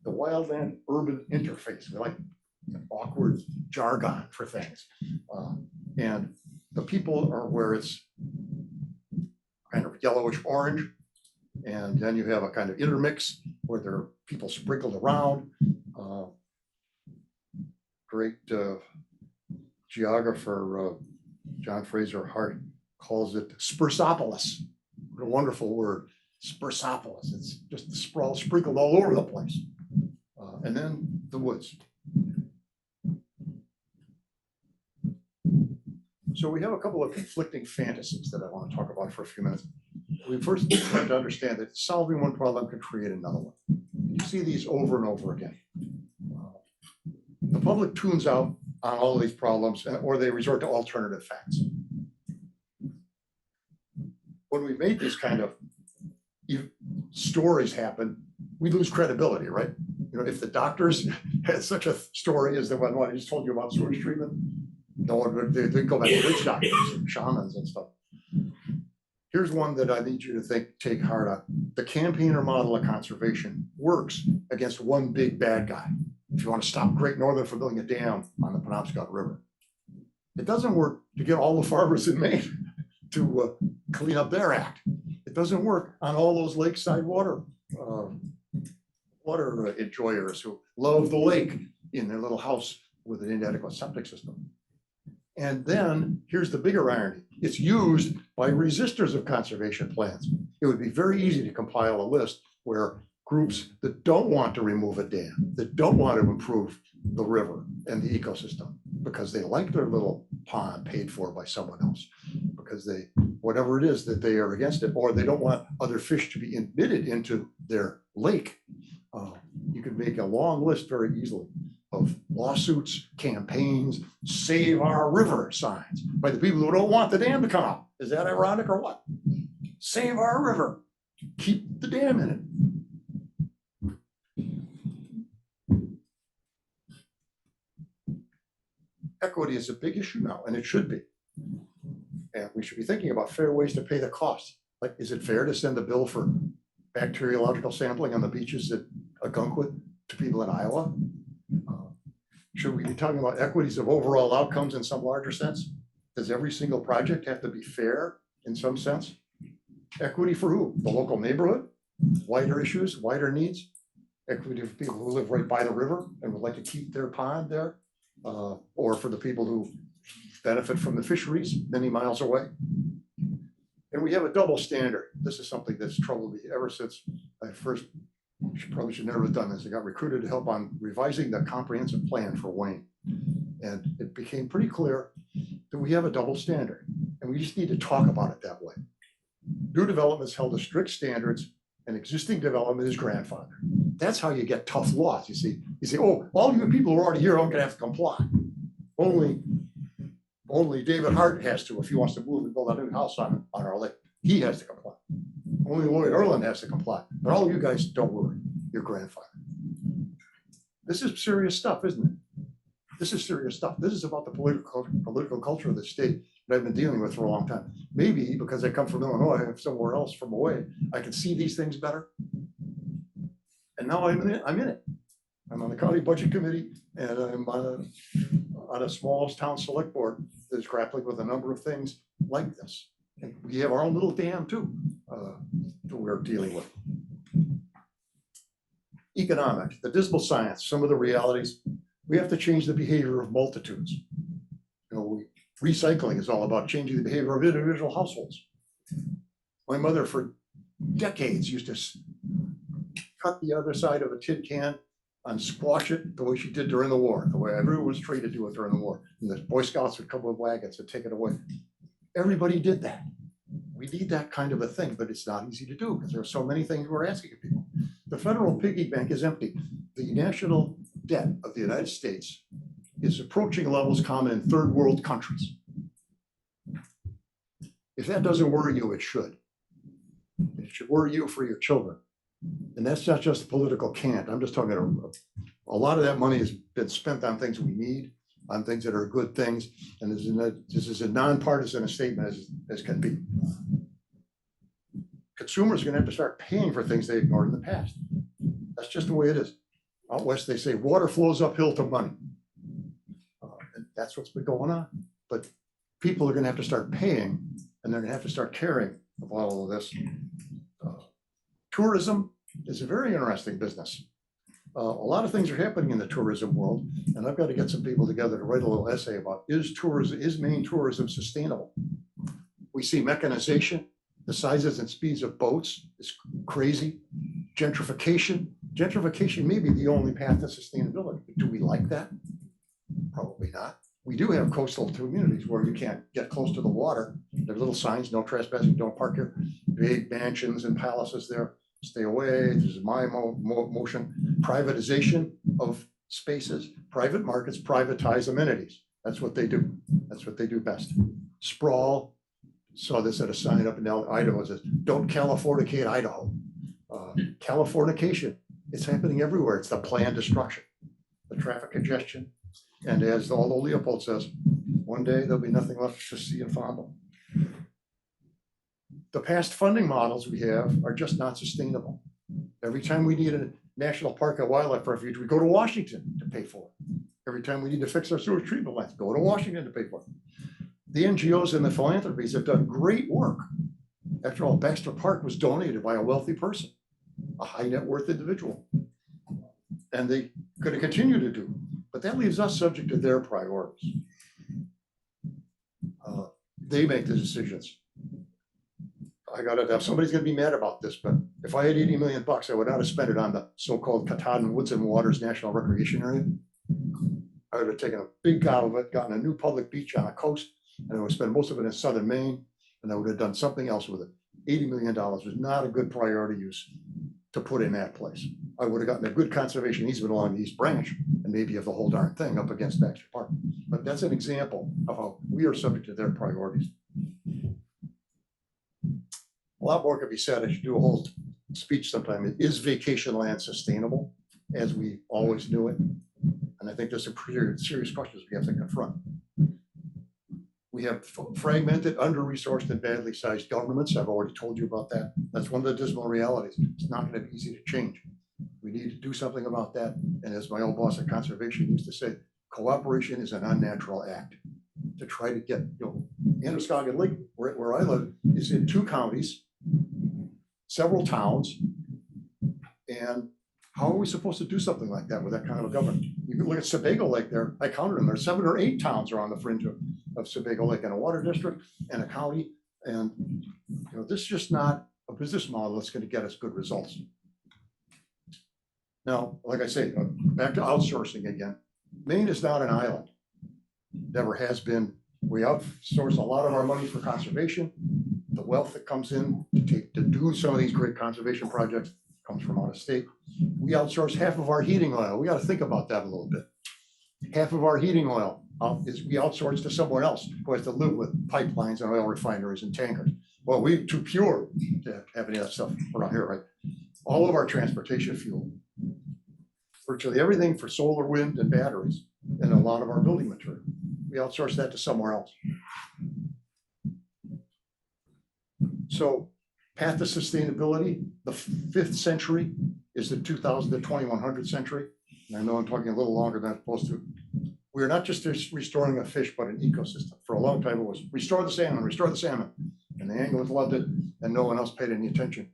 the wildland urban interface. We like awkward jargon for things. And the people are where it's kind of yellowish orange. And then you have a kind of intermix where there are people sprinkled around. Great geographer John Fraser Hart calls it Spersopolis. What a wonderful word, Spersopolis. It's just the sprawl sprinkled all over the place. And then the woods. So we have a couple of conflicting fantasies that I want to talk about for a few minutes. We first have to understand that solving one problem can create another one. You see these over and over again. The public tunes out on all of these problems, or they resort to alternative facts. When we make these kind of stories happen, we lose credibility, right? You know, if the doctors had such a story as the one I just told you about sewage treatment, no one would, they'd go back to witch doctors and shamans and stuff. Here's one that I need you to take heart on. The campaigner model of conservation works against one big bad guy. If you want to stop Great Northern from building a dam on the Penobscot River, it doesn't work to get all the farmers in Maine to clean up their act. It doesn't work on all those lakeside water enjoyers who love the lake in their little house with an inadequate septic system. And then here's the bigger irony. It's used by resistors of conservation plans. It would be very easy to compile a list where groups that don't want to remove a dam, that don't want to improve the river and the ecosystem because they like their little pond paid for by someone else, because they, whatever it is that they are against it, or they don't want other fish to be admitted into their lake. You can make a long list very easily of lawsuits, campaigns, save our river signs by the people who don't want the dam to come out. Is that ironic or what? Save our river, keep the dam in it. Equity is a big issue now, and it should be. And we should be thinking about fair ways to pay the cost. Like, is it fair to send a bill for bacteriological sampling on the beaches at Ogunquit to people in Iowa? Should we be talking about equities of overall outcomes in some larger sense? Does every single project have to be fair in some sense? Equity for who? The local neighborhood? Wider issues, wider needs? Equity for people who live right by the river and would like to keep their pond there? Or for the people who benefit from the fisheries many miles away? And we have a double standard. This is something that's troubled me ever since I first, probably should never have done this. I got recruited to help on revising the comprehensive plan for Wayne. And it became pretty clear that we have a double standard, and we just need to talk about it that way. New development is held to strict standards, and existing development is grandfathered. That's how you get tough laws. You see, oh, all you people who are already here aren't gonna have to comply. Only David Hart has to if he wants to move and build a new house on our lake. He has to comply. Only Lloyd Irland has to comply. But all you guys, don't worry, you're grandfathered. This is serious stuff, isn't it? This is serious stuff. This is about the political culture of the state that I've been dealing with for a long time. Maybe because I come from Illinois, I'm somewhere else from away, I can see these things better. And now I'm in it. I'm on the county budget committee, and I'm on a small town select board that's grappling with a number of things like this. And we have our own little dam too, that we're dealing with. Economics, the dismal science, some of the realities. We have to change the behavior of multitudes. You know, recycling is all about changing the behavior of individual households. My mother for decades used to cut the other side of a tin can and squash it the way she did during the war, the way everyone was trained to do it during the war. And the Boy Scouts would come with wagons and take it away. Everybody did that. We need that kind of a thing, but it's not easy to do because there are so many things we're asking of people. The federal piggy bank is empty. The national debt of the United States is approaching levels common in third world countries. If that doesn't worry you, it should. It should worry you for your children. And that's not just a political cant. I'm just talking about a lot of that money has been spent on things we need, on things that are good things. And this is a nonpartisan statement as can be. Consumers are going to have to start paying for things they ignored in the past. That's just the way it is. Out west, they say water flows uphill to money. And that's what's been going on. But people are going to have to start paying, and they're going to have to start caring about all of this. Tourism is a very interesting business. A lot of things are happening in the tourism world, and I've got to get some people together to write a little essay about is Maine tourism sustainable? We see mechanization, the sizes and speeds of boats is crazy. Gentrification may be the only path to sustainability. Do we like that? Probably not. We do have coastal communities where you can't get close to the water. There are little signs, no trespassing, don't park here. Big mansions and palaces there. Stay away. This is my motion. Privatization of spaces. Private markets privatize amenities. That's what they do. That's what they do best. Sprawl. Saw this at a sign up in Idaho. It says, "Don't Californicate Idaho." Californication. It's happening everywhere. It's the planned destruction, the traffic congestion. And as Aldo Leopold says, one day there'll be nothing left to see and fondle. The past funding models we have are just not sustainable. Every time we need a national park and wildlife refuge, we go to Washington to pay for it. Every time we need to fix our sewage treatment plants, go to Washington to pay for it. The NGOs and the philanthropies have done great work. After all, Baxter Park was donated by a wealthy person, a high net worth individual. And they could continue to do, but that leaves us subject to their priorities. They make the decisions. Somebody's gonna be mad about this, but if I had 80 million bucks, I would not have spent it on the so-called Katahdin Woods and Waters National Recreation Area. I would have taken a big cut of it, gotten a new public beach on a coast, and I would spend most of it in southern Maine, and I would have done something else with it. $80 million was not a good priority use to put in that place. I would have gotten a good conservation easement along the East Branch and maybe of the whole darn thing up against Baxter Park. But that's an example of how we are subject to their priorities. A lot more could be said. I should do a whole speech sometime. Is vacation land sustainable as we always knew it? And I think there's some pretty serious questions we have to confront. We have fragmented, under-resourced, and badly sized governments. I've already told you about that. That's one of the dismal realities. It's not going to be easy to change. We need to do something about that. And as my old boss at conservation used to say, cooperation is an unnatural act. To try to get, Androscoggin Lake, where I live, is in 2 counties, several towns. And how are we supposed to do something like that with that kind of a government? You can look at Sebago Lake there. I counted them. There's 7 or 8 towns around the fringe of Sebago Lake, and a water district and a county. And this is just not a business model that's going to get us good results. Now, like I say, back to outsourcing again. Maine is not an island. Never has been. We outsource a lot of our money for conservation. The wealth that comes in to do some of these great conservation projects comes from out of state. We outsource half of our heating oil. We got to think about that a little bit. Half of our heating oil is we outsource to someone else who has to live with pipelines and oil refineries and tankers. Well, we're too pure to have any of that stuff around here, right? All of our transportation fuel, virtually everything for solar, wind, and batteries, and a lot of our building material, we outsource that to somewhere else. So, path to sustainability, the 5th century is the 2100 century. And I know I'm talking a little longer than I'm supposed to. We're not just restoring a fish, but an ecosystem. For a long time, it was restore the salmon, restore the salmon. And the anglers loved it, and no one else paid any attention.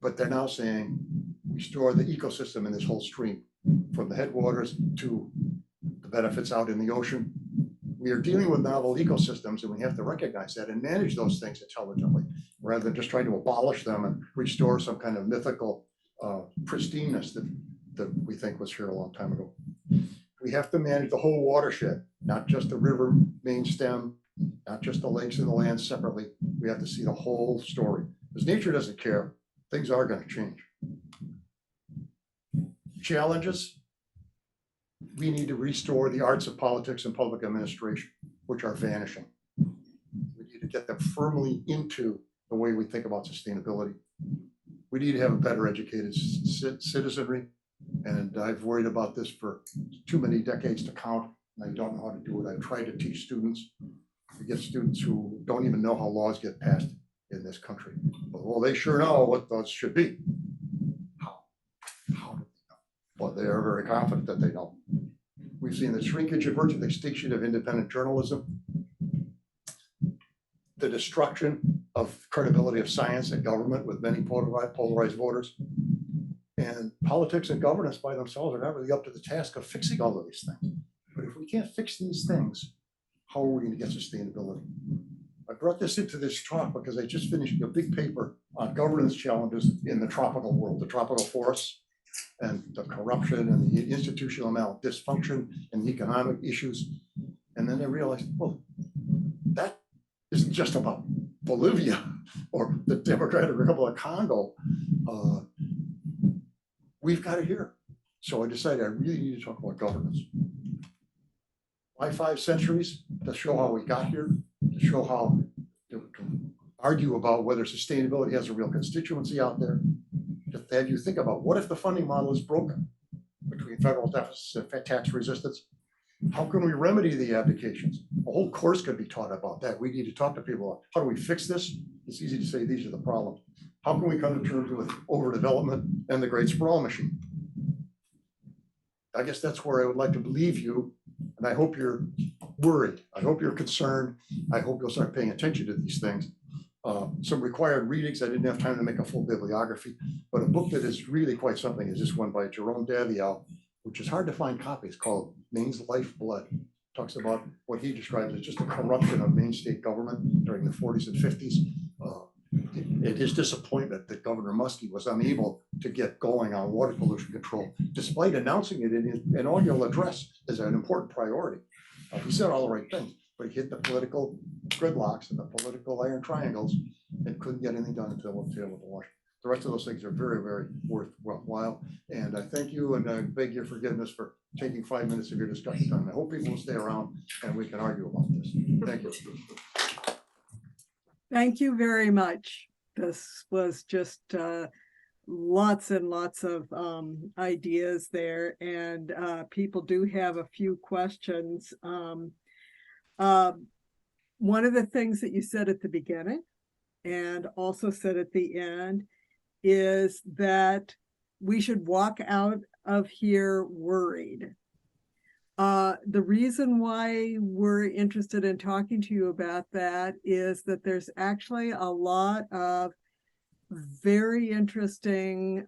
But they're now saying restore the ecosystem in this whole stream, from the headwaters to the benefits out in the ocean. We are dealing with novel ecosystems, and we have to recognize that and manage those things intelligently, rather than just trying to abolish them and restore some kind of mythical pristineness that we think was here a long time ago. We have to manage the whole watershed, not just the river main stem, not just the lakes and the land separately. We have to see the whole story, because nature doesn't care. Things are going to change. Challenges. We need to restore the arts of politics and public administration, which are vanishing. We need to get them firmly into the way we think about sustainability. We need to have a better educated citizenry. And I've worried about this for too many decades to count. And I don't know how to do it. I've tried to teach students, to get students who don't even know how laws get passed in this country. Well, they sure know what those should be. How do they know? Well, they are very confident that they know. We've seen the shrinkage and virtual extinction of independent journalism, the destruction of credibility of science and government with many polarized voters. And politics and governance by themselves are not really up to the task of fixing all of these things. But if we can't fix these things, how are we going to get sustainability? I brought this into this talk because I just finished a big paper on governance challenges in the tropical world, the tropical forests, and the corruption and the institutional dysfunction and the economic issues. And then I realized, well, that isn't just about Bolivia or the Democratic Republic of Congo. We've got it here. So I decided I really need to talk about governance. Why 5 centuries? To show how we got here, to show how to argue about whether sustainability has a real constituency out there, to have you think about what if the funding model is broken between federal deficits and tax resistance? How can we remedy the abdications? A whole course could be taught about that. We need to talk to people about how do we fix this? It's easy to say these are the problems. How can we come to terms with overdevelopment and the great sprawl machine? I guess that's where I would like to believe you. And I hope you're worried. I hope you're concerned. I hope you'll start paying attention to these things. Some required readings. I didn't have time to make a full bibliography, but a book that is really quite something is this one by Jerome Daviau, which is hard to find copies, called Maine's Lifeblood. Talks about what he describes as just the corruption of Maine state government during the 40s and 50s. And his disappointment that Governor Muskie was unable to get going on water pollution control, despite announcing it in his inaugural address as an important priority. He said all the right things, but he hit the political gridlocks and the political iron triangles and couldn't get anything done until it was Washington. The rest of those things are very, very worthwhile. And I thank you and I beg your forgiveness for taking 5 minutes of your discussion time. I hope people will stay around and we can argue about this. Thank you. Thank you very much. This was just lots and lots of ideas there, and people do have a few questions. One of the things that you said at the beginning and also said at the end is that we should walk out of here worried. The reason why we're interested in talking to you about that is that there's actually a lot of very interesting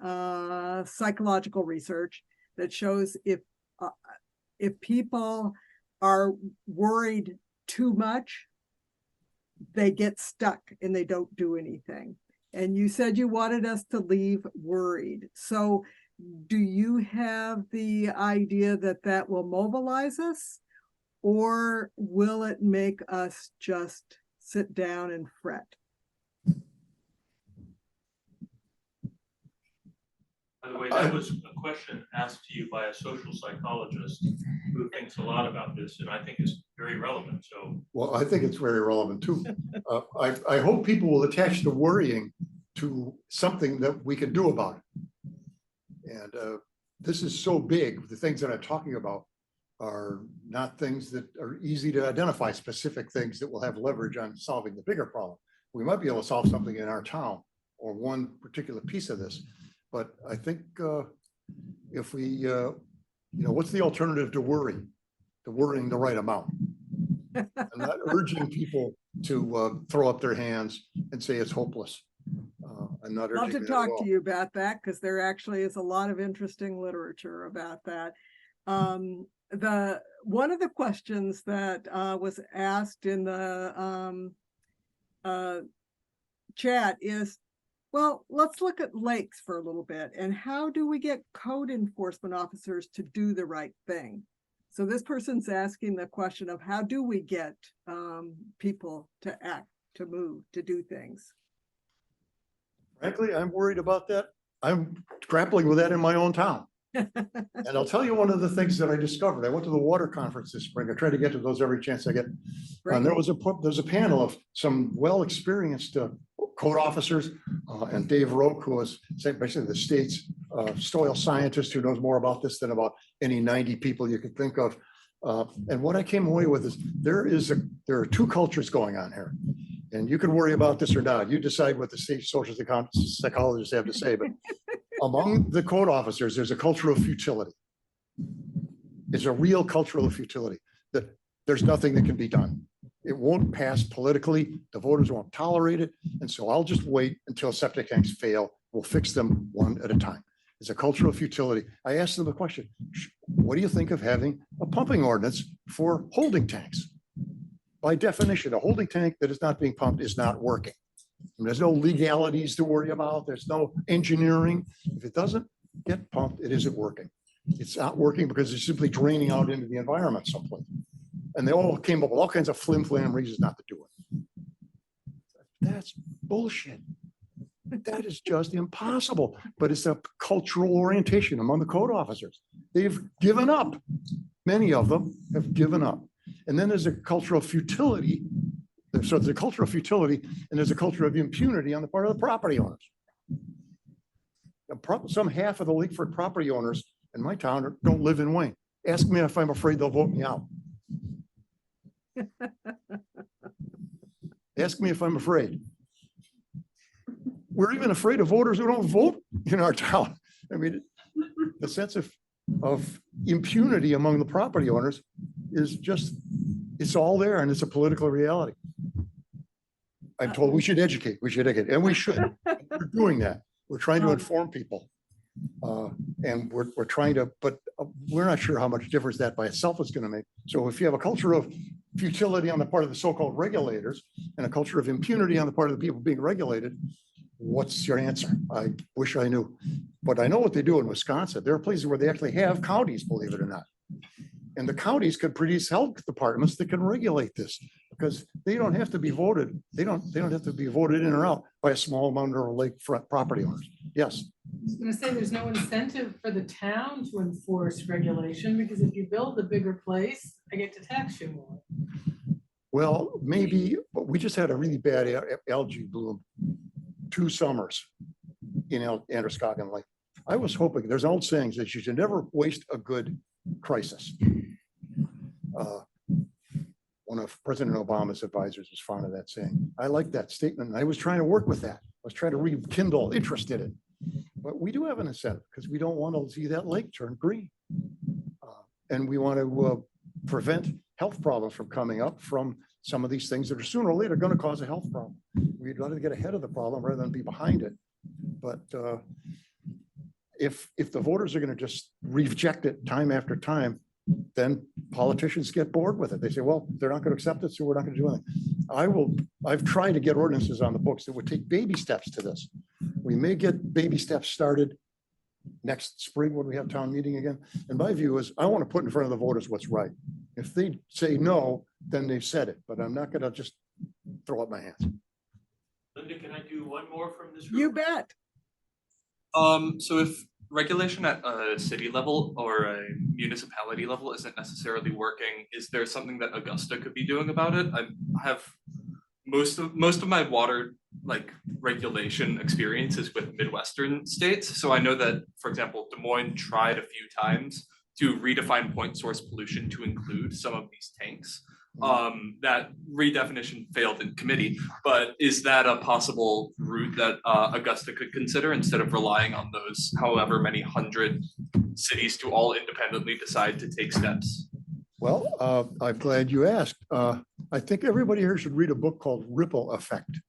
psychological research that shows if people are worried too much, they get stuck and they don't do anything. And you said you wanted us to leave worried. So do you have the idea that that will mobilize us, or will it make us just sit down and fret? By the way, that was a question asked to you by a social psychologist who thinks a lot about this, and I think is very relevant. So, well, I think it's very relevant too. I hope people will attach the worrying to something that we can do about it. And this is so big. The things that I'm talking about are not things that are easy to identify, specific things that will have leverage on solving the bigger problem. We might be able to solve something in our town or one particular piece of this. But I think if we, what's the alternative to worry? To worrying the right amount. I'm not urging people to throw up their hands and say it's hopeless. I'm not urging Love to talk to you about that, because there actually is a lot of interesting literature about that. One of the questions that was asked in the chat is, well, let's look at lakes for a little bit. And how do we get code enforcement officers to do the right thing? So this person's asking the question of how do we get people to act, to move, to do things? Frankly, I'm worried about that. I'm grappling with that in my own town. And I'll tell you one of the things that I discovered. I went to the water conference this spring. I try to get to those every chance I get. And there's a panel of some well-experienced code officers and Dave Roque, who was basically the state's soil scientist who knows more about this than about any 90 people you could think of. And what I came away with is there are two cultures going on here. And you can worry about this or not. You decide what the state social psychologists have to say. But among the code officers, there's a culture of futility. It's a real cultural futility that there's nothing that can be done. It won't pass politically. The voters won't tolerate it. And so I'll just wait until septic tanks fail. We'll fix them one at a time. It's a culture of futility. I asked them the question, what do you think of having a pumping ordinance for holding tanks? By definition, a holding tank that is not being pumped is not working. And there's no legalities to worry about. There's no engineering. If it doesn't get pumped, it isn't working. It's not working because it's simply draining out into the environment someplace. And they all came up with all kinds of flim-flam reasons not to do it. That's bullshit. That is just impossible. But it's a cultural orientation among the code officers. They've given up. Many of them have given up. And then there's a culture of futility. So there's a culture of futility and there's a culture of impunity on the part of the property owners. Some half of the Lakeford property owners in my town don't live in Wayne. Ask me if I'm afraid they'll vote me out. Ask me if I'm afraid. We're even afraid of voters who don't vote in our town. I mean, the sense of impunity among the property owners is just, it's all there and it's a political reality. I'm told we should educate, and we should. We're doing that. We're trying to inform people. And we're trying to, but we're not sure how much difference that by itself is going to make. So if you have a culture of futility on the part of the so-called regulators and a culture of impunity on the part of the people being regulated, what's your answer? I wish I knew, but I know what they do in Wisconsin. There are places where they actually have counties, believe it or not. And the counties could produce health departments that can regulate this because they don't have to be voted. They don't have to be voted in or out by a small number of lakefront property owners. Yes. I was gonna say, there's no incentive for the town to enforce regulation, because if you build a bigger place, I get to tax you more. Well, maybe, but we just had a really bad algae bloom 2 summers in Androscoggin Lake. I was hoping, there's an old saying that you should never waste a good crisis. One of President Obama's advisors was fond of that saying. I like that statement, and I was trying to work with that. I was trying to rekindle interest in it. But we do have an incentive because we don't want to see that lake turn green. And we want to prevent health problems from coming up from some of these things that are sooner or later going to cause a health problem. We'd rather get ahead of the problem rather than be behind it. But if the voters are going to just reject it time after time, then politicians get bored with it. They say, well, they're not going to accept it, so we're not going to do anything. I've tried to get ordinances on the books that would take baby steps to this. We may get baby steps started next spring when we have town meeting again. And my view is I want to put in front of the voters what's right. If they say no, then they've said it, but I'm not going to just throw up my hands. Linda, can I do one more from this room? You bet. So if regulation at a city level or a municipality level isn't necessarily working, is there something that Augusta could be doing about it? I have most of my water regulation experience is with Midwestern states. So I know that, for example, Des Moines tried a few times to redefine point source pollution to include some of these tanks. That redefinition failed in committee, but is that a possible route that Augusta could consider instead of relying on those however many hundred cities to all independently decide to take steps? Well, I'm glad you asked. I think everybody here should read a book called Ripple Effect,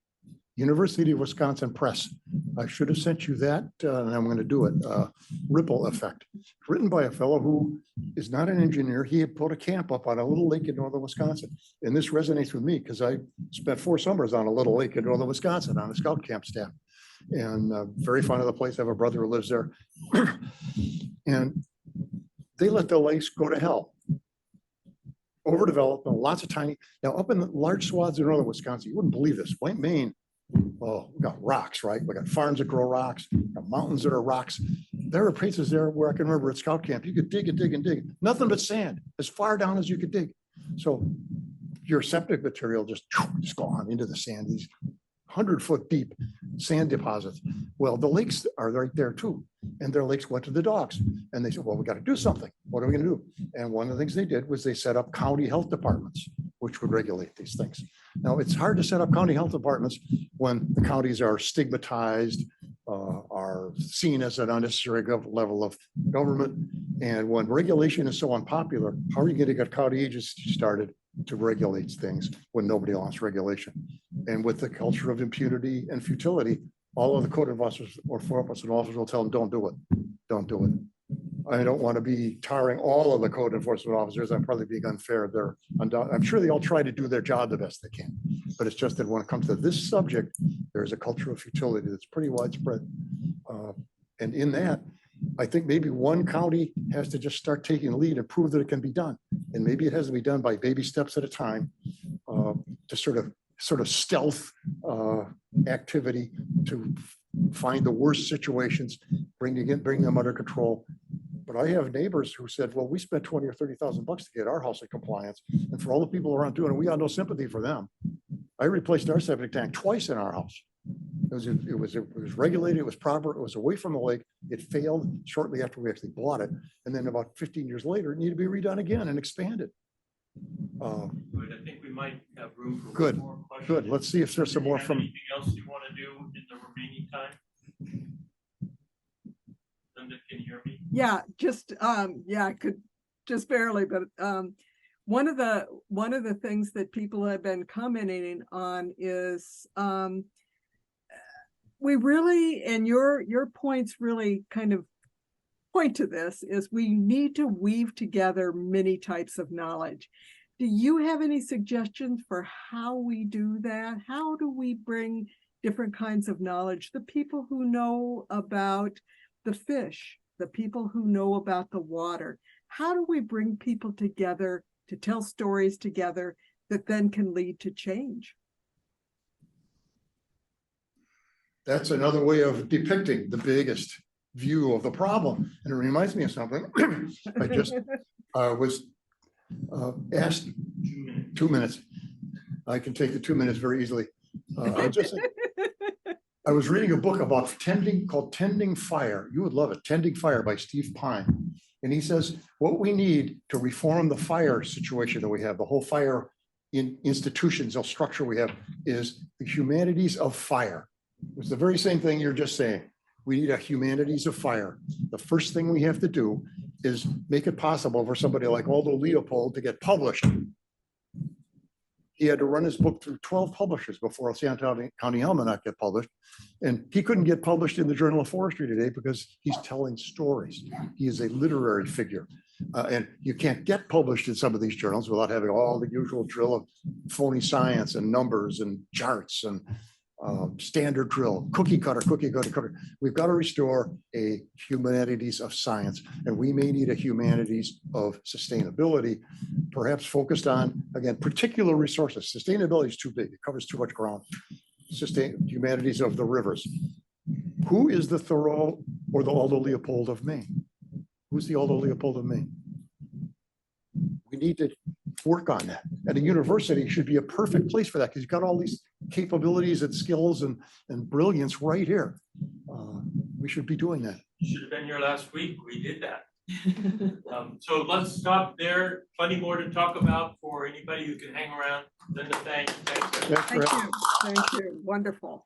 University of Wisconsin Press. I should have sent you that, and I'm going to do it. Ripple Effect, written by a fellow who is not an engineer. He had put a camp up on a little lake in northern Wisconsin. And this resonates with me because I spent 4 summers on a little lake in northern Wisconsin on a scout camp staff. And very fond of the place. I have a brother who lives there. And they let the lakes go to hell. overdevelopment, lots of tiny, now up in the large swaths in northern Wisconsin, you wouldn't believe this, White Maine, oh, we got rocks, right? We got farms that grow rocks, got mountains that are rocks. There are places there where I can remember at scout camp, you could dig and dig and dig, nothing but sand, as far down as you could dig. So your septic material just gone into the sand, these 100-foot deep sand deposits. Well, the lakes are right there too. And their lakes went to the dogs. And they said, well, we got to do something. What are we going to do? And one of the things they did was they set up county health departments, which would regulate these things. Now, it's hard to set up county health departments when the counties are stigmatized, are seen as an unnecessary level of government. And when regulation is so unpopular, how are you going to get county agencies started to regulate things when nobody wants regulation? And with the culture of impunity and futility, all of the code enforcement or enforcement officers will tell them, don't do it. Don't do it. I don't want to be tarring all of the code enforcement officers. I'm probably being unfair. I'm sure they all try to do their job the best they can. But it's just that when it comes to this subject, there's a culture of futility that's pretty widespread. And in that, I think maybe one county has to just start taking the lead and prove that it can be done. And maybe it has to be done by baby steps at a time, to sort of stealth activity to find the worst situations, bring them under control. But I have neighbors who said, well, we spent 20 or 30,000 bucks to get our house in compliance. And for all the people around doing it, we got no sympathy for them. I replaced our septic tank twice in our house. It was regulated, it was proper, it was away from the lake. It failed shortly after we actually bought it. And then about 15 years later, it needed to be redone again and expanded. Good. I think we might have room for Good, one more question. good. Let's see if there's some more from. Anything else you want to do in the remaining time? Linda, can you hear me? Yeah, just yeah, I could just barely, but one of the things that people have been commenting on is we really, and your points really kind of point to this, is we need to weave together many types of knowledge. Do you have any suggestions for how we do that? How do we bring different kinds of knowledge? The people who know about the fish, the people who know about the water, how do we bring people together to tell stories together that then can lead to change? That's another way of depicting the biggest view of the problem. And it reminds me of something. I just was asked 2 minutes. I can take the 2 minutes very easily. I was reading a book about called Tending Fire. You would love it. Tending Fire by Steve Pine. And he says, what we need to reform the fire situation that we have, the whole fire in institutions or structure we have, is the humanities of fire. It's the very same thing you're just saying. We need a humanities of fire. The first thing we have to do is make it possible for somebody like Aldo Leopold to get published. He had to run his book through 12 publishers before San Antonio County Almanac get published. And he couldn't get published in the Journal of Forestry today because he's telling stories. He is a literary figure. And you can't get published in some of these journals without having all the usual drill of phony science and numbers and charts and standard drill, cookie cutter. We've got to restore a humanities of science, and we may need a humanities of sustainability, perhaps focused on, again, particular resources. Sustainability is too big. It covers too much ground. Humanities of the rivers. Who is the Thoreau or the Aldo Leopold of Maine? Who's the Aldo Leopold of Maine? We need to work on that. And a university should be a perfect place for that because you've got all these capabilities and skills and brilliance right here. We should be doing that. You should have been here last week. We did that. So let's stop there. Plenty more to talk about for anybody who can hang around. Linda, thanks. Thank you. Thank you. Wonderful.